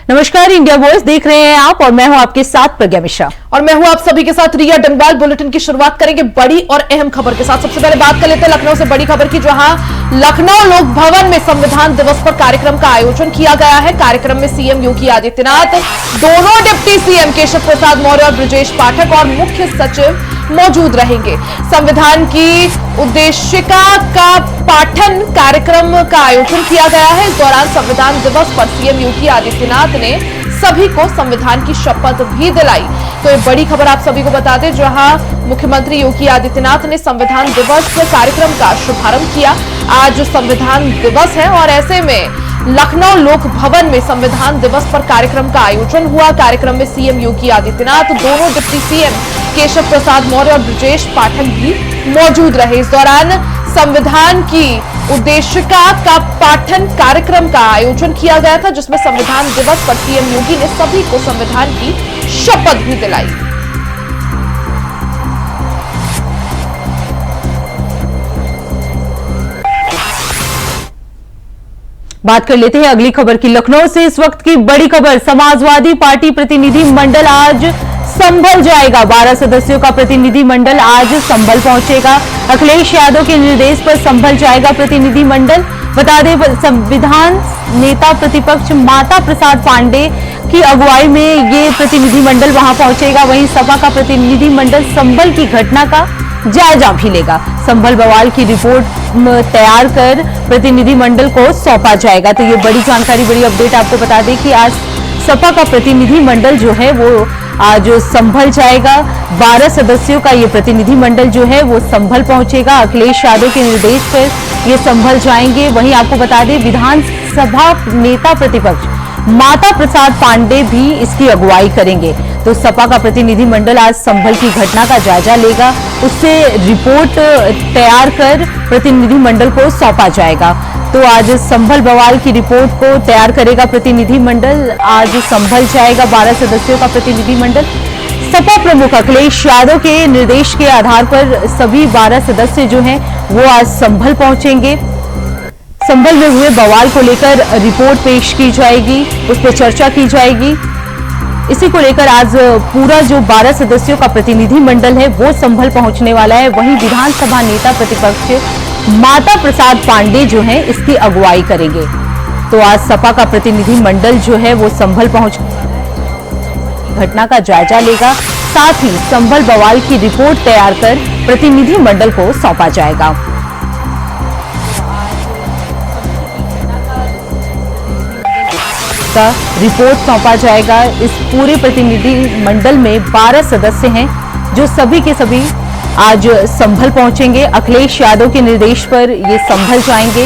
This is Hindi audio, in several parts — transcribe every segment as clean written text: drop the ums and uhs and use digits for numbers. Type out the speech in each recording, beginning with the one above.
नमस्कार, इंडिया वॉइस देख रहे हैं आप और मैं हूं आपके साथ प्रज्ञा मिश्रा और मैं हूं आप सभी के साथ रिया डंगवाल। बुलेटिन की शुरुआत करेंगे बड़ी और अहम खबर के साथ। सबसे पहले बात कर लेते हैं लखनऊ से बड़ी खबर की, जहां लखनऊ लोक भवन में संविधान दिवस पर कार्यक्रम का आयोजन किया गया है। कार्यक्रम में सीएम योगी आदित्यनाथ, दोनों डिप्टी सीएम केशव प्रसाद मौर्य और ब्रजेश पाठक और मुख्य सचिव मौजूद रहेंगे। संविधान की उद्देशिका का पाठन कार्यक्रम का आयोजन किया गया है। इस दौरान संविधान दिवस पर सीएम योगी आदित्यनाथ ने सभी को संविधान की शपथ भी दिलाई। तो ये बड़ी खबर आप सभी को बता दें, जहां मुख्यमंत्री योगी आदित्यनाथ ने संविधान दिवस कार्यक्रम का शुभारंभ किया। आज संविधान दिवस है और ऐसे में लखनऊ लोक भवन में संविधान दिवस पर कार्यक्रम का आयोजन हुआ। कार्यक्रम में सीएम योगी आदित्यनाथ, दोनों डिप्टी सीएम केशव प्रसाद मौर्य और ब्रजेश पाठक भी मौजूद रहे। इस दौरान संविधान की उद्देशिका का पाठन कार्यक्रम का आयोजन किया गया था, जिसमें संविधान दिवस पर सीएम योगी ने सभी को संविधान की शपथ भी दिलाई। बात कर लेते हैं अगली खबर की। लखनऊ से इस वक्त की बड़ी खबर, समाजवादी पार्टी प्रतिनिधि मंडल आज संभल जाएगा। 12 सदस्यों का प्रतिनिधि मंडल आज संभल पहुंचेगा। अखिलेश यादव के निर्देश पर संभल जाएगा प्रतिनिधि मंडल। बता दें, संविधान नेता प्रतिपक्ष माता प्रसाद पांडे की अगुवाई में ये प्रतिनिधि मंडल वहां पहुंचेगा। वहीं सपा का प्रतिनिधि मंडल संभल की घटना का जायजा भी लेगा। संभल बवाल की रिपोर्ट तैयार कर प्रतिनिधि मंडल को सौंपा जाएगा। तो ये बड़ी जानकारी, बड़ी अपडेट आपको बता दें कि आज सपा का प्रतिनिधि मंडल जो है वो आज संभल जाएगा। 12 सदस्यों का ये प्रतिनिधि मंडल जो है वो संभल पहुंचेगा। अखिलेश यादव के निर्देश पर ये संभल जाएंगे। वहीं आपको बता दें, विधानसभा नेता प्रतिपक्ष माता प्रसाद पांडे भी इसकी अगुवाई करेंगे। तो सपा का प्रतिनिधि मंडल आज संभल की घटना का जायजा लेगा, उससे रिपोर्ट तैयार कर प्रतिनिधि मंडल को सौंपा जाएगा। तो आज संभल बवाल की रिपोर्ट को तैयार करेगा प्रतिनिधि मंडल। आज संभल जाएगा 12 सदस्यों का प्रतिनिधि मंडल। सपा प्रमुख अखिलेश यादव के निर्देश के आधार पर सभी 12 सदस्य जो हैं वो आज संभल पहुंचेंगे। संभल में हुए बवाल को लेकर रिपोर्ट पेश की जाएगी, उस पर चर्चा की जाएगी। इसी को लेकर आज पूरा जो 12 सदस्यों का प्रतिनिधि मंडल है वो संभल पहुंचने वाला है। वहीं विधानसभा नेता प्रतिपक्ष माता प्रसाद पांडे जो है इसकी अगुवाई करेंगे। तो आज सपा का प्रतिनिधि मंडल जो है वो संभल पहुंच घटना का जायजा लेगा। साथ ही संभल बवाल की रिपोर्ट तैयार कर प्रतिनिधि मंडल को सौंपा जाएगा। का रिपोर्ट सौंपा जाएगा। इस पूरे प्रतिनिधि मंडल में 12 सदस्य हैं जो सभी के सभी आज संभल पहुंचेंगे। अखिलेश यादव के निर्देश पर ये संभल जाएंगे।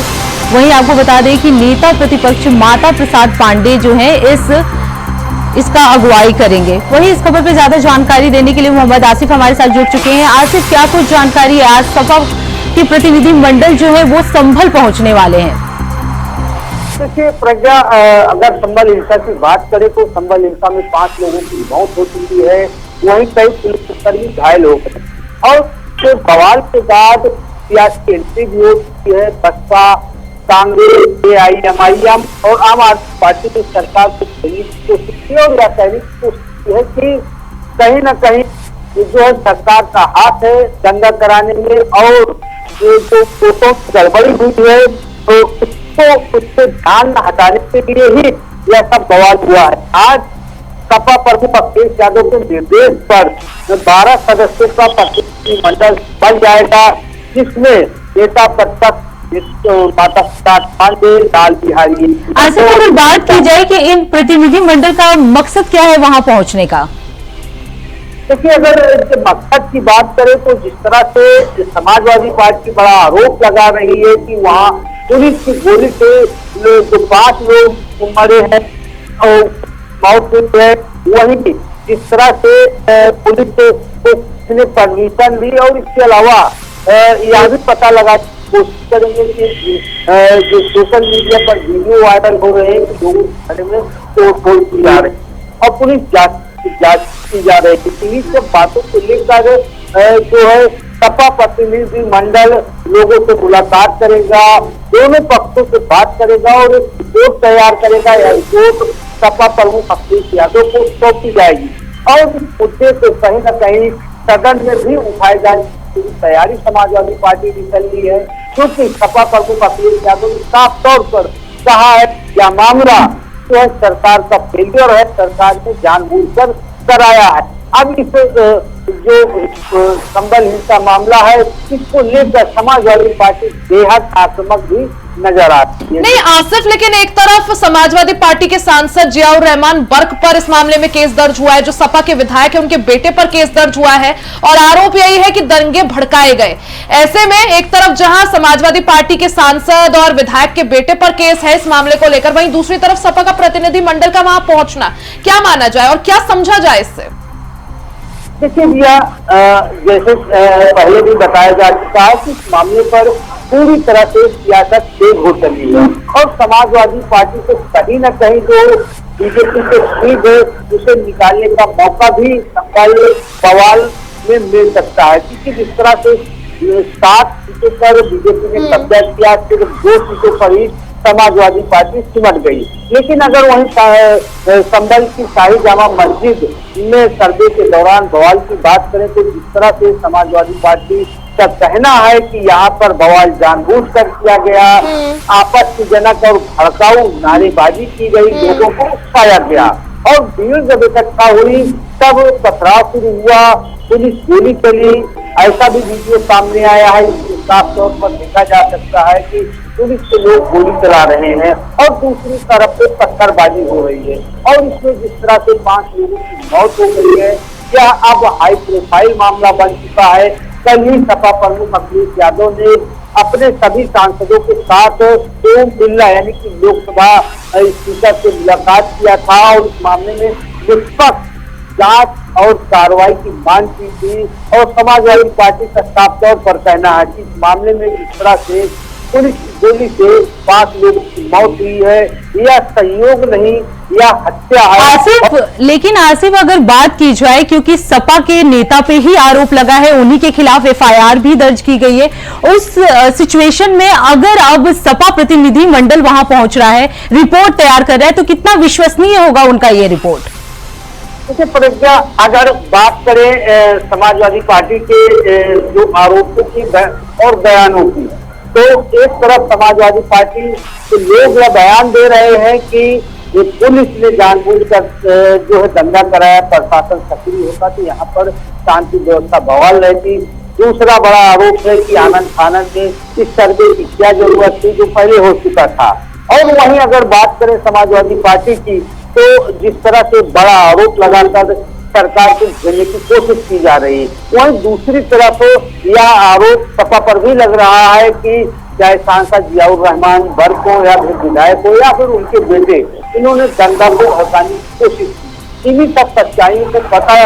वहीं आपको बता दें कि नेता प्रतिपक्ष माता प्रसाद पांडे जो है इसका अगुवाई करेंगे। वहीं इस खबर पर ज्यादा जानकारी देने के लिए मोहम्मद आसिफ हमारे साथ जुड़ चुके हैं। आसिफ, क्या कुछ जानकारी है? आज सपा के प्रतिनिधि मंडल जो है वो संभल पहुंचने वाले हैं। देखिए प्रज्ञा, अगर संभल हिंसा की बात करें तो संभल हिंसा में 5 लोगों की मौत हो चुकी है, वहीं कई पुलिसकर्मी घायल हो गए। और तो बवाल के बाद सियासी एंट्री भी हो चुकी है। बसपा, कांग्रेस, AIMIM और आम आदमी पार्टी की सरकार को कहने की कोशिश की और यह कहने की कोशिश की है कि कहीं न कहीं जो है सरकार का हाथ है दंगा कराने में, और ये जो वोटों की गड़बड़ी हुई है तो उससे ध्यान हटाने के लिए ही यह सब बवाल हुआ है। आज सपा प्रमुख अखिलेश यादव के निर्देश पर 12 सदस्यों का प्रतिनिधि मंडल बन जाएगा, जिसमें नेता प्रतिपक्ष माता प्रसाद पांडे, लाल बिहारी। आसिफ, अगर बात की जाए कि इन प्रतिनिधि मंडल का मकसद क्या है वहां पहुंचने का? देखिए, अगर मकसद की बात करें तो जिस तरह से समाजवादी पार्टी बड़ा आरोप लगा रही है कि वहाँ पुलिस की गोली से जो 5 लोग मरे हैं और मौत हुई है, वहीं जिस तरह से पुलिस ने परमिशन दी और इसके अलावा यह भी पता लगा कोशिश करेंगे कि जो सोशल मीडिया पर वीडियो वायरल हो रहे हैं कि लोगों के बारे में तोड़-फोड़ की जा रही है और पुलिस जांच की जा रही है। इन्हीं सब बातों को लेकर जो है सपा प्रतिनिधि मंडल लोगों से मुलाकात करेगा, दोनों पक्षों से बात करेगा और एक रिपोर्ट तैयार करेगा। यह रिपोर्ट सपा प्रमुख अखिलेश यादव को सौंपी जाएगी और इस मुद्दे को कहीं न कहीं सदन में भी उठाए जाने की तैयारी समाजवादी पार्टी ने कर ली है, क्योंकि सपा प्रमुख अखिलेश यादव ने साफ तौर पर कहा है यह मामला जो है सरकार का फेलियर है, सरकार ने जानबूझकर कराया है। अब इस जो संबल हिंसा मामला है इसको लेकर समाजवादी पार्टी बेहद आक्रामक भी नजर आती है। नहीं आसिफ, लेकिन एक तरफ समाजवादी पार्टी के सांसद जियाउर रहमान बर्क पर इस मामले में केस दर्ज हुआ है, जो सपा के विधायक है उनके बेटे पर केस दर्ज हुआ है और आरोप यही है कि दंगे भड़काए गए। ऐसे में एक तरफ जहां समाजवादी पार्टी के सांसद और विधायक के बेटे पर केस है इस मामले को लेकर, वहीं दूसरी तरफ सपा का प्रतिनिधि मंडल का वहां पहुंचना, क्या माना जाए और क्या समझा जाए इससे? देखिए भैया, जैसे पहले भी बताया जा चुका है कि इस मामले पर पूरी तरह से सियासत तेज हो चली है और समाजवादी पार्टी को कहीं न कहीं जो बीजेपी के सीट है उसे निकालने का मौका भी संभल बवाल में मिल सकता है, क्योंकि जिस तरह से 7 सीटों पर बीजेपी ने कब्जा किया, सिर्फ 2 सीटों पर ही समाजवादी पार्टी सिमट गई। लेकिन अगर वहीं संभल की शाही जामा मस्जिद में सर्वे के दौरान बवाल की बात करें तो जिस तरह से समाजवादी पार्टी का कहना है कि यहाँ पर बवाल जानबूझकर किया गया, आपत्तिजनक और भड़काऊ नारेबाजी की गई, लोगों को उकसाया गया और भीड़ जब इकट्ठा हुई तब पथराव शुरू हुआ, पुलिस गोली चली, ऐसा भी वीडियो सामने आया है। साफ तौर पर देखा जा सकता है कि पुलिस के लोग गोली चला रहे हैं और दूसरी तरफ से पत्थरबाजी हो रही है और इसमें जिस तरह से 5 लोगों की मौत हो गई है, यह अब हाई प्रोफाइल मामला बन चुका है। कल ही सपा प्रमुख अखिलेश यादव ने अपने सभी सांसदों के साथ ओम बिरला यानी कि लोकसभा स्पीकर से मुलाकात किया था और इस मामले में निष्पक्ष जांच और कार्रवाई की मांग की थी और समाजवादी पार्टी का साफ तौर पर कहना है कि इस मामले में जिस तरह से पुलिस की गोली से 5 लोगों की मौत हुई है, यह संयोग नहीं, यह हत्या है। आसिफ, लेकिन आसिफ अगर बात की जाए, क्योंकि सपा के नेता पे ही आरोप लगा है, उन्हीं के खिलाफ एफआईआर भी दर्ज की गई है, उस सिचुएशन में अगर अब सपा प्रतिनिधि मंडल वहां पहुंच रहा है, रिपोर्ट तैयार कर रहा है, तो कितना विश्वसनीय होगा उनका ये रिपोर्ट? देखिए प्रज्ञा, अगर बात करें समाजवादी पार्टी के जो आरोपों की और बयानों की, तो एक तरफ समाजवादी पार्टी के लोग यह बयान दे रहे हैं कि पुलिस ने जानबूझकर जो है दंगा कराया, प्रशासन सक्रिय होता तो यहाँ पर शांति व्यवस्था बहाल रहती। दूसरा बड़ा आरोप है कि आनंद फानंद ने इस सर्वे की क्या जरूरत थी जो पहले हो चुका था। और वहीं अगर बात करें समाजवादी पार्टी की, तो जिस तरह से बड़ा आरोप लगाकर सरकार को घेरने की कोशिश की जा रही है, वहीं दूसरी तरफ यह आरोप सपा पर भी लग रहा है कि चाहे सांसद जियाउर रहमान बर्क हो या फिर विधायक हो या फिर उनके बेटे, इन्होंने दंगा को भड़काने की कोशिश की। इन्हीं सब सच्चाइयों को पता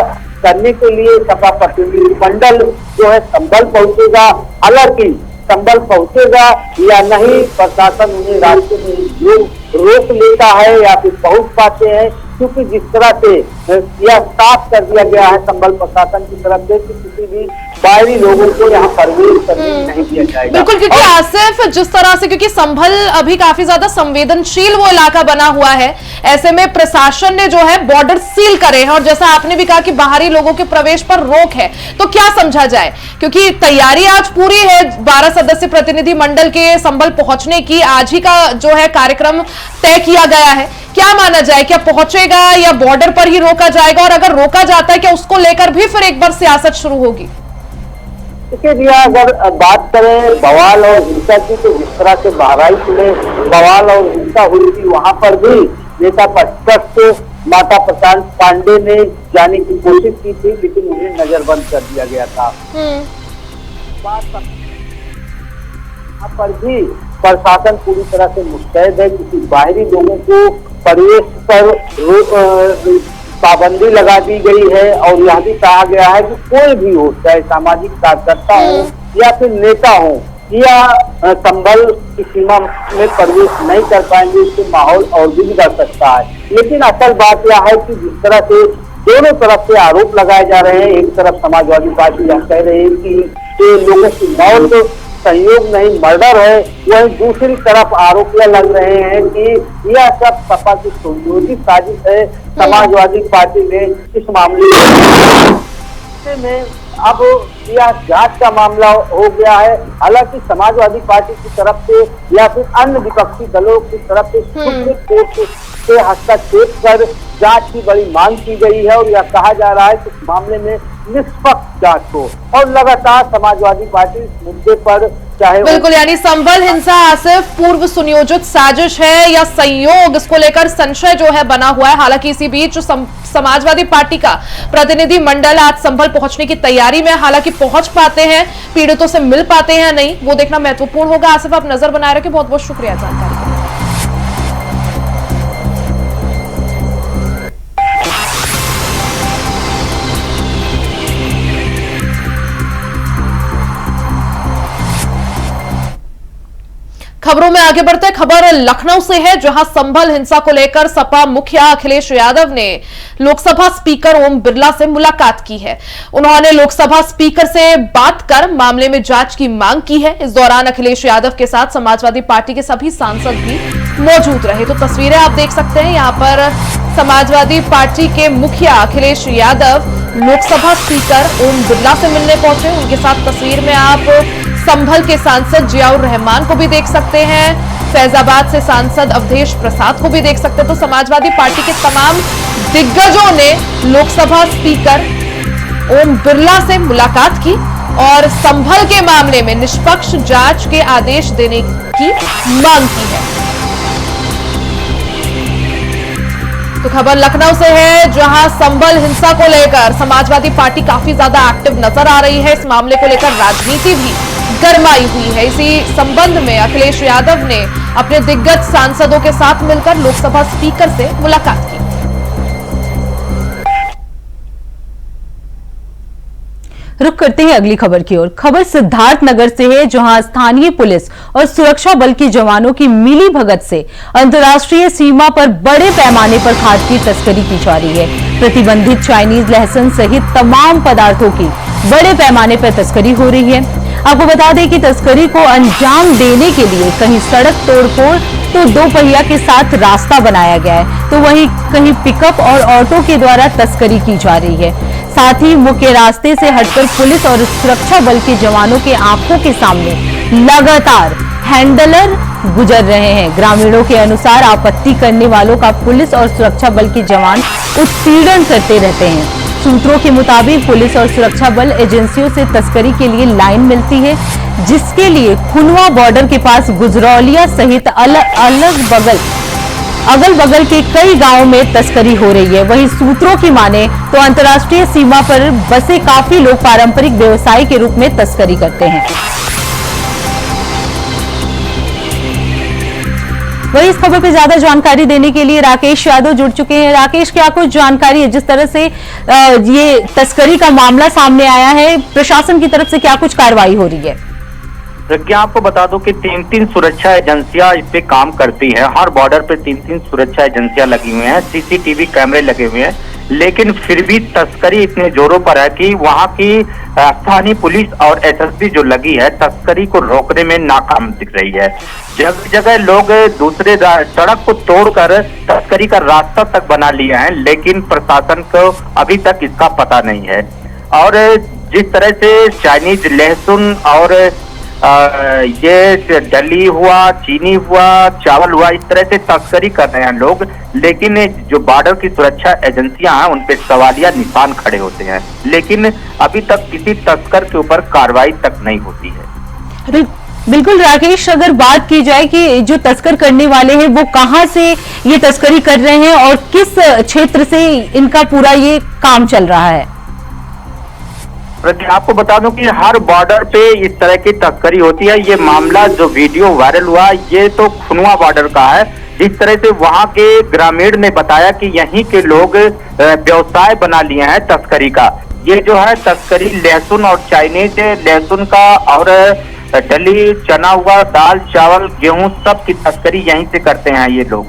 करने के लिए सपा प्रतिनिधि मंडल जो है संभल पहुंचेगा। हालांकि संभल पहुंचेगा या नहीं, प्रशासन उन्हें रास्ते में रोक लेता है या फिर पहुंच पाते हैं, क्योंकि जिस तरह से यह साफ कर दिया गया है संभल प्रशासन की तरफ से कि किसी भी बाहरी लोगों को यहाँ प्रवेश करने नहीं दिया जाएगा। बिल्कुल, क्योंकि आसिफ जिस तरह से, क्योंकि संभल अभी काफी ज्यादा संवेदनशील वो इलाका बना हुआ है, ऐसे में प्रशासन ने जो है बॉर्डर सील करे हैं और जैसा आपने भी कहा कि बाहरी लोगों के प्रवेश पर रोक है, तो क्या समझा जाए? क्योंकि तैयारी आज पूरी है 12 सदस्य प्रतिनिधि मंडल के संभल पहुंचने की, आज ही का जो है कार्यक्रम तय किया गया है। क्या माना जाए, क्या पहुंचेगा या बॉर्डर पर ही रोका जाएगा, और अगर रोका जाता है क्या उसको लेकर भी फिर एक बार सियासत शुरू होगी? देखिए भैया, अगर बात करें बवाल और हिंसा की, तो जिस तरह से बहराइच में बवाल और हिंसा हुई थी, वहां पर भी नेता प्रतिपक्ष माता प्रशांत पांडे ने जाने की कोशिश की थी, लेकिन उन्हें नजरबंद कर दिया गया था। यहाँ पर भी प्रशासन पूरी तरह से मुस्तैद है, किसी बाहरी लोगों को प्रवेश पर पाबंदी लगा दी गई है और यह भी कहा गया है कि कोई भी हो, चाहे सामाजिक कार्यकर्ता हो या फिर नेता हो, या संभल की सीमा में प्रवेश नहीं कर पाएंगे, इससे माहौल और भी बिगड़ सकता है। लेकिन असल बात यह है कि जिस तरह से दोनों तरफ से आरोप लगाए जा रहे हैं, एक तरफ समाजवादी पार्टी यह कह रही है कि लोगों की मौत संयोग नहीं मर्डर है, वहीं दूसरी तरफ आरोपियां लग रहे हैं कि यह सब सपा की सुनियोजित साजिश है। समाजवादी पार्टी ने इस मामले में अब यह जांच का मामला हो गया है। हालांकि समाजवादी पार्टी की तरफ से या फिर अन्य विपक्षी दलों की तरफ से सुप्रीम कोर्ट से हस्तक्षेप कर जांच की बड़ी मांग की गई है और यह कहा जा रहा है कि इस मामले में निष्पक्ष जांच हो और लगातार समाजवादी पार्टी इस मुद्दे पर चाहे बिल्कुल, यानी संभल हिंसा आसिफ पूर्व सुनियोजित साजिश है या संयोग, इसको लेकर संशय जो है बना हुआ है। हालांकि इसी बीच समाजवादी पार्टी का प्रतिनिधि मंडल आज संभल पहुंचने की तैयारी में, हालांकि पहुंच पाते हैं, पीड़ितों से मिल पाते हैं नहीं, वो देखना महत्वपूर्ण होगा। आसिफ, आप नजर बनाए रखें, बहुत बहुत शुक्रिया जानकारी के लिए। खबरों में आगे बढ़ते खबर लखनऊ से है, जहां संभल हिंसा को लेकर सपा मुखिया अखिलेश यादव ने लोकसभा स्पीकर ओम बिरला से मुलाकात की है। उन्होंने लोकसभा स्पीकर से बात कर मामले में जांच की मांग की है। इस दौरान अखिलेश यादव के साथ समाजवादी पार्टी के सभी सांसद भी मौजूद रहे। तो तस्वीरें आप देख सकते हैं, यहाँ पर समाजवादी पार्टी के मुखिया अखिलेश यादव लोकसभा स्पीकर ओम बिरला से मिलने पहुंचे। उनके साथ तस्वीर में आप संभल के सांसद जियाउर रहमान को भी देख सकते हैं, फैजाबाद से सांसद अवधेश प्रसाद को भी देख सकते हैं। तो समाजवादी पार्टी के तमाम दिग्गजों ने लोकसभा स्पीकर ओम बिरला से मुलाकात की और संभल के मामले में निष्पक्ष जांच के आदेश देने की मांग की है। तो खबर लखनऊ से है, जहां संभल हिंसा को लेकर समाजवादी पार्टी काफी ज्यादा एक्टिव नजर आ रही है। इस मामले को लेकर राजनीति भी गरमाई हुई है। इसी संबंध में अखिलेश यादव ने अपने दिग्गज सांसदों के साथ मिलकर लोकसभा स्पीकर से मुलाकात की। रुक करते हैं अगली खबर की ओर। खबर सिद्धार्थनगर से है, जहां स्थानीय पुलिस और सुरक्षा बल के जवानों की मिली भगत से अंतर्राष्ट्रीय सीमा पर बड़े पैमाने पर खाद की तस्करी की जा रही है। प्रतिबंधित चाइनीज लहसुन सहित तमाम पदार्थों की बड़े पैमाने पर तस्करी हो रही है। आपको बता दें कि तस्करी को अंजाम देने के लिए कहीं सड़क तोड़फोड़ तो दो पहिया के साथ रास्ता बनाया गया है, तो वहीं कहीं पिकअप और ऑटो के द्वारा तस्करी की जा रही है। साथ ही मुख्य रास्ते से हटकर पुलिस और सुरक्षा बल के जवानों के आंखों के सामने लगातार हैंडलर गुजर रहे हैं। ग्रामीणों के अनुसार आपत्ति करने वालों का पुलिस और सुरक्षा बल के जवान उत्पीड़न करते रहते हैं। सूत्रों के मुताबिक पुलिस और सुरक्षा बल एजेंसियों से तस्करी के लिए लाइन मिलती है, जिसके लिए खुनवा बॉर्डर के पास गुजरौलिया सहित अगल बगल के कई गांवों में तस्करी हो रही है। वहीं सूत्रों की माने तो अंतर्राष्ट्रीय सीमा पर बसे काफी लोग पारंपरिक व्यवसाय के रूप में तस्करी करते हैं। वही इस खबर पे ज्यादा जानकारी देने के लिए राकेश यादव जुड़ चुके हैं। राकेश, क्या कुछ जानकारी है? जिस तरह से ये तस्करी का मामला सामने आया है, प्रशासन की तरफ से क्या कुछ कार्रवाई हो रही है? प्रज्ञा, आपको बता दो कि 3 सुरक्षा एजेंसियां इस पे काम करती है। हर बॉर्डर पे 3 सुरक्षा एजेंसियां लगी हुई हैं, सीसीटीवी कैमरे लगे हुए हैं, लेकिन फिर भी तस्करी इतने जोरों पर है कि वहां की स्थानीय पुलिस और एसएसबी जो लगी है, तस्करी को रोकने में नाकाम दिख रही है। जगह जगह लोग दूसरे सड़क को तोड़कर तस्करी का रास्ता तक बना लिया है, लेकिन प्रशासन को अभी तक इसका पता नहीं है। और जिस तरह से चाइनीज लहसुन और ये डली हुआ, चीनी हुआ, चावल हुआ, इस तरह से तस्करी कर रहे हैं लोग, लेकिन जो बॉर्डर की सुरक्षा एजेंसियां हैं उन पे सवालिया निशान खड़े होते हैं, लेकिन अभी तक किसी तस्कर के ऊपर कार्रवाई तक नहीं होती है। बिल्कुल राकेश, अगर बात की जाए कि जो तस्कर करने वाले हैं वो कहां से ये तस्करी कर रहे हैं और किस क्षेत्र से इनका पूरा ये काम चल रहा है? आपको बता दूं कि हर बॉर्डर पे इस तरह की तस्करी होती है। ये मामला जो वीडियो वायरल हुआ, ये तो खुनवा बॉर्डर का है। जिस तरह से वहां के ग्रामीण ने बताया कि यहीं के लोग व्यवसाय बना लिए हैं तस्करी का। ये जो है तस्करी लहसुन और चाइनीज लहसुन का और डली, चना हुआ, दाल, चावल, गेहूं, सब की तस्करी यहीं से करते हैं ये लोग,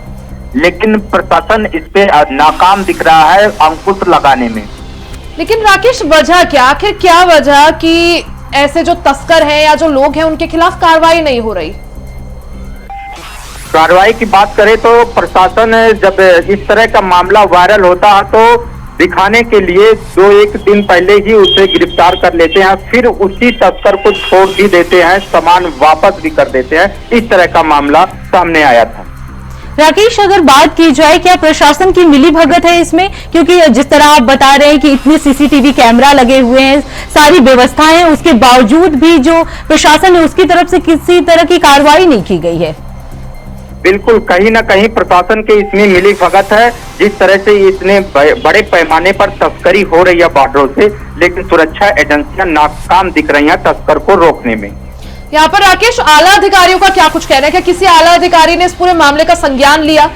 लेकिन प्रशासन इस पे नाकाम दिख रहा है अंकुश लगाने में। लेकिन राकेश, वजह क्या, आखिर क्या वजह कि ऐसे जो तस्कर हैं या जो लोग हैं उनके खिलाफ कार्रवाई नहीं हो रही? कार्रवाई की बात करें तो प्रशासन जब इस तरह का मामला वायरल होता है तो दिखाने के लिए 2-1 दिन पहले ही उसे गिरफ्तार कर लेते हैं, फिर उसी तस्कर को छोड़ भी देते हैं, सामान वापस भी कर देते हैं। इस तरह का मामला सामने आया था। राकेश, अगर बात की जाए क्या प्रशासन की मिलीभगत है इसमें? क्योंकि जिस तरह आप बता रहे हैं कि इतने सीसीटीवी कैमरा लगे हुए हैं, सारी व्यवस्थाएं हैं, उसके बावजूद भी जो प्रशासन है उसकी तरफ से किसी तरह की कार्रवाई नहीं की गई है। बिल्कुल, कहीं ना कहीं प्रशासन के इसमें मिलीभगत है। जिस तरह से इतने बड़े पैमाने पर तस्करी हो रही है बॉर्डरों से, लेकिन सुरक्षा एजेंसियां नाकाम दिख रही हैं तस्कर को रोकने में। यहाँ पर राकेश, आला अधिकारियों का क्या कुछ कहना है? क्या किसी आला अधिकारी ने इस पूरे मामले का संज्ञान लिया?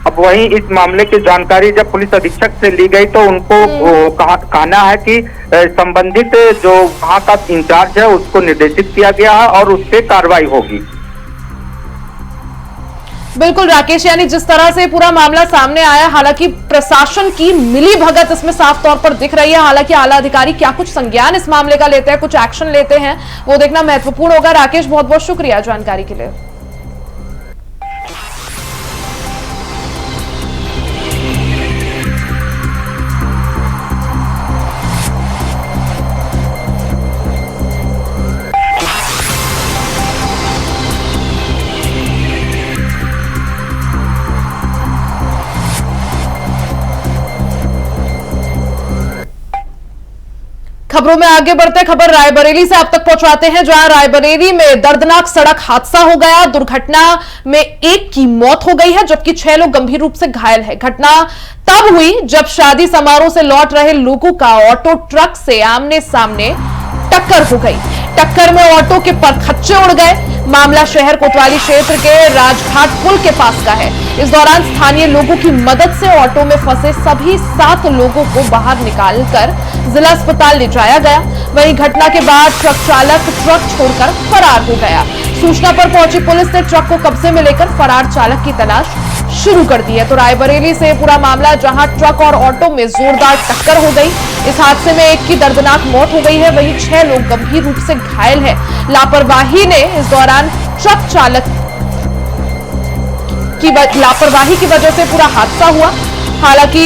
अब वही इस मामले की जानकारी जब पुलिस अधीक्षक से ली गई तो उनको कहना है कि संबंधित जो वहाँ का इंचार्ज है उसको निर्देशित किया गया है और उस पर कार्रवाई होगी। बिल्कुल राकेश, यानी जिस तरह से पूरा मामला सामने आया, हालांकि प्रशासन की मिलीभगत इसमें साफ तौर पर दिख रही है। हालांकि आला अधिकारी क्या कुछ संज्ञान इस मामले का लेते हैं, कुछ एक्शन लेते हैं, वो देखना महत्वपूर्ण होगा। राकेश, बहुत बहुत शुक्रिया जानकारी के लिए। खबरों में आगे बढ़ते खबर रायबरेली से आप तक पहुंचाते हैं, जहां रायबरेली में दर्दनाक सड़क हादसा हो गया। दुर्घटना में एक की मौत हो गई है जबकि 6 लोग गंभीर रूप से घायल हैं। घटना तब हुई जब शादी समारोह से लौट रहे लोगों का ऑटो ट्रक से आमने सामने टक्कर हो गई। टक्कर में ऑटो के परखच्चे उड़ गए। मामला शहर कोतवाली क्षेत्र के राजघाट पुल के पास का है। इस दौरान स्थानीय लोगों की मदद से ऑटो में फंसे सभी 7 लोगों को बाहर निकालकर जिला अस्पताल ले जाया गया। वहीं घटना के बाद ट्रक चालक ट्रक छोड़कर फरार हो गया। सूचना पर पहुंची पुलिस ने ट्रक को कब्जे में लेकर फरार चालक की तलाश शुरू कर दी है। तो रायबरेली से पूरा मामला, जहां ट्रक और ऑटो में जोरदार टक्कर हो गई। इस हादसे में एक की दर्दनाक मौत हो गई है, वहीं 6 लोग गंभीर रूप से घायल हैं। लापरवाही ने इस दौरान ट्रक चालक की लापरवाही की वजह से पूरा हादसा हुआ। हालांकि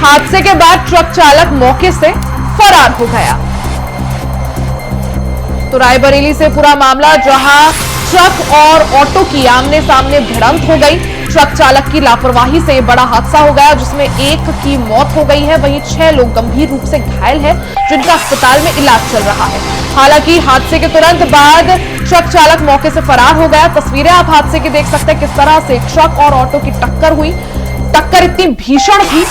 हादसे के बाद ट्रक चालक मौके से फरार हो गया। तो रायबरेली से पूरा मामला, जहां ट्रक और ऑटो की आमने सामने भिड़ंत हो गई। ट्रक चालक की लापरवाही से बड़ा हादसा हो गया जिसमें एक की मौत हो गई है, वहीं 6 लोग गंभीर रूप से घायल हैं जिनका अस्पताल में इलाज चल रहा है। हालांकि हादसे के तुरंत बाद ट्रक चालक मौके से फरार हो गया। तस्वीरें आप हादसे की देख सकते हैं, किस तरह से ट्रक और ऑटो की टक्कर हुई। टक्कर इतनी भीषण थी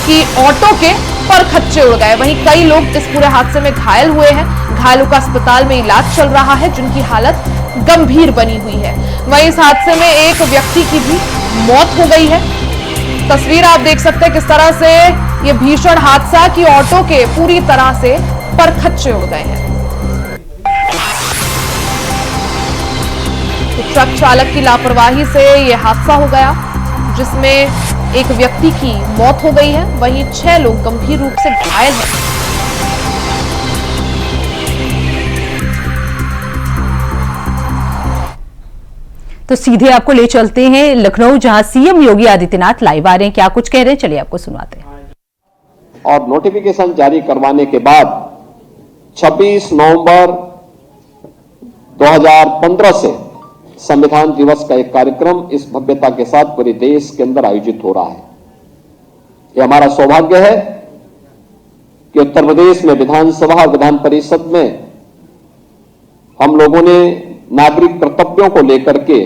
कि ऑटो के परखच्चे उड़ गए। वहीं कई लोग इस पूरे हादसे में घायल हुए हैं। घायलों का अस्पताल में इलाज चल रहा है जिनकी हालत गंभीर बनी हुई है। वहीं इस हादसे में एक व्यक्ति की भी मौत हो गई है। तस्वीर आप देख सकते हैं किस तरह से यह भीषण हादसा कि ऑटो के पूरी तरह से परखच्चे उड़ गए हैं। तो ट्रक चालक की लापरवाही से यह हादसा हो गया जिसमें एक व्यक्ति की मौत हो गई है, वहीं 6 लोग गंभीर रूप से घायल हैं। तो सीधे आपको ले चलते हैं लखनऊ, जहां सीएम योगी आदित्यनाथ लाइव आ रहे हैं। क्या कुछ कह रहे हैं, चलिए आपको सुनाते हैं। और नोटिफिकेशन जारी करवाने के बाद 26 नवंबर 2015 से संविधान दिवस का एक कार्यक्रम इस भव्यता के साथ पूरे देश के अंदर आयोजित हो रहा है। यह हमारा सौभाग्य है कि उत्तर प्रदेश में विधानसभा और विधान परिषद में हम लोगों ने नागरिक कर्तव्यों को लेकर के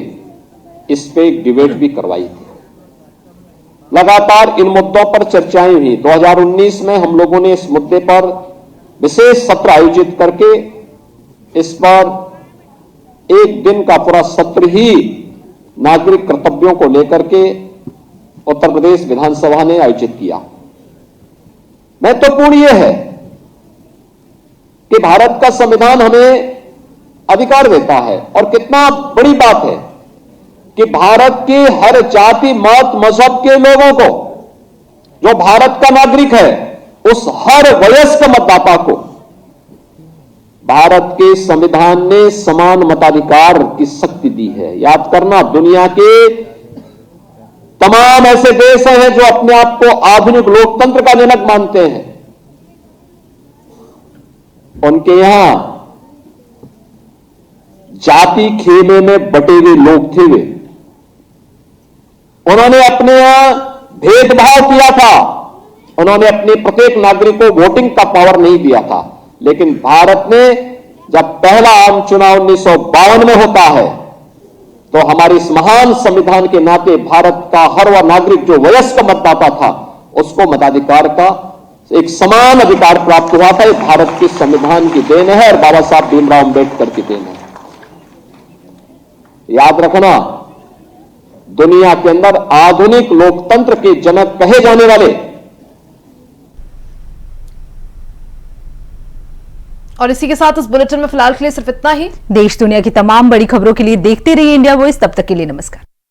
इस पे एक डिबेट भी करवाई थी। लगातार इन मुद्दों पर चर्चाएं हुई। 2019 में हम लोगों ने इस मुद्दे पर विशेष सत्र आयोजित करके इस पर एक दिन का पूरा सत्र ही नागरिक कर्तव्यों को लेकर के उत्तर प्रदेश विधानसभा ने आयोजित किया। महत्वपूर्ण यह है कि भारत का संविधान हमें अधिकार देता है, और कितना बड़ी बात है कि भारत के हर जाति मत मजहब के लोगों को, जो भारत का नागरिक है, उस हर वयस्क मतदाता को भारत के संविधान ने समान मताधिकार की शक्ति दी है। याद करना, दुनिया के तमाम ऐसे देश हैं जो अपने आप को आधुनिक लोकतंत्र का जनक मानते हैं, उनके यहां जाति खेमे में बटे हुए लोग थे। वे उन्होंने अपने यहां भेदभाव किया था, उन्होंने अपने प्रत्येक नागरिक को वोटिंग का पावर नहीं दिया था। लेकिन भारत ने जब पहला आम चुनाव 1952 में होता है तो हमारे इस महान संविधान के नाते भारत का हर वह नागरिक जो वयस्क मतदाता था उसको मताधिकार का एक समान अधिकार प्राप्त हुआ था। ये भारत के संविधान की देन है और बाबा साहब भीमराव अंबेडकर की देन है। याद रखना, दुनिया के अंदर आधुनिक लोकतंत्र के जनक कहे जाने वाले, और इसी के साथ इस बुलेटिन में फिलहाल के लिए सिर्फ इतना ही। देश दुनिया की तमाम बड़ी खबरों के लिए देखते रहिए इंडिया वॉइस। तब तक के लिए नमस्कार।